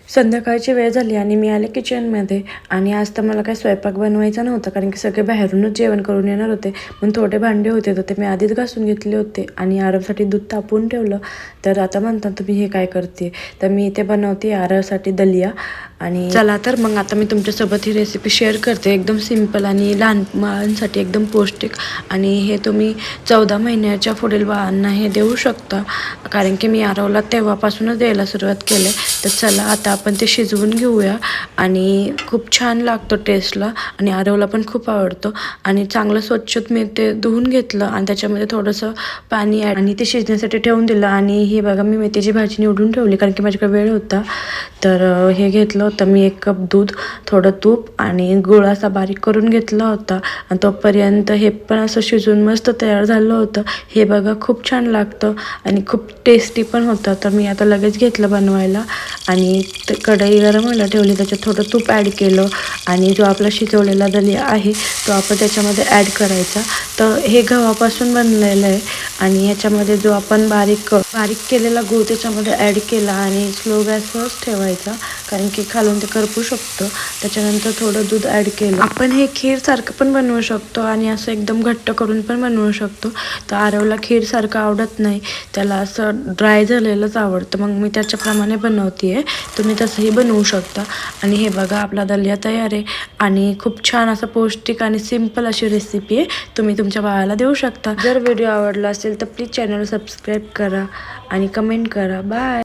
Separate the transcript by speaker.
Speaker 1: संध्याकाळची वेळ झाली आणि मी आले किचनमध्ये. आणि आज तर मला काही स्वयंपाक बनवायचा नव्हता, कारण की सगळे बाहेरूनच जेवण करून येणार होते. पण थोडे भांडे होते तर ते मी आधीच घासून घेतले होते आणि आरवसाठी दूध तापवून ठेवलं. तर आता म्हणतात तुम्ही हे काय करते, तर मी इथे बनवते आरवसाठी दलिया. आणि चला तर मग आता मी तुमच्यासोबत ही रेसिपी शेअर करते. एकदम सिंपल आणि लहान मुलांसाठी एकदम पौष्टिक. आणि हे तुम्ही 14 महिन्याच्या पुढील बाळांना हे देऊ शकता, कारण की मी आरवला तेव्हापासूनच द्यायला सुरुवात केली. तर चला आता आपण ते शिजवून घेऊया. आणि खूप छान लागतो टेस्टला आणि आरवला पण खूप आवडतो. आणि चांगलं स्वच्छ मी ते धुवून घेतलं आणि त्याच्यामध्ये थोडंसं पाणी ॲड आणि ते शिजण्यासाठी ठेवून दिलं. आणि हे बघा मी मेथीची भाजी निवडून ठेवली, कारण की माझ्याकडे वेळ होता. तर हे घेतलं होतं मी 1 कप दूध, थोडं तूप आणि गुळ असा बारीक करून घेतला होता. आणि तोपर्यंत हे पण असं शिजून मस्त तयार झालं होतं. हे बघा खूप छान लागतं आणि खूप टेस्टी पण होतं. तर मी आता लगेच घेतलं बनवायला आणि कढई गरम व्हायला ठेवली. त्याच्यात थोडं तूप ॲड केलं आणि जो आपला शिजवलेला दलिया आहे तो आपण त्याच्यामध्ये ॲड करायचा. तर हे गव्हापासून बनलेलं आहे आणि ह्याच्यामध्ये जो आपण बारीक केलेला गूळ त्याच्यामध्ये ॲड केला आणि स्लो गॅसवरच ठेवायचा, कारण की खालून ते करपू शकतं. त्याच्यानंतर थोडं दूध ॲड केलं. आपण हे खीरसारखं पण बनवू शकतो आणि असं एकदम घट्ट करून पण बनवू शकतो. तर आरवला खीरसारखं आवडत नाही, त्याला असं ड्राय झालेलंच आवडतं. मग मी त्याच्याप्रमाणे बनवते आहे. तुम्ही तसंही बनवू शकता. आणि हे बघा आपला दलिया तयार आहे आणि खूप छान असं पौष्टिक आणि सिंपल अशी रेसिपी आहे. तुम्ही तुमच्या बाळाला देऊ शकता. जर व्हिडिओ आवडला असेल तर प्लीज चॅनल सबस्क्राईब करा आणि कमेंट करा. बाय.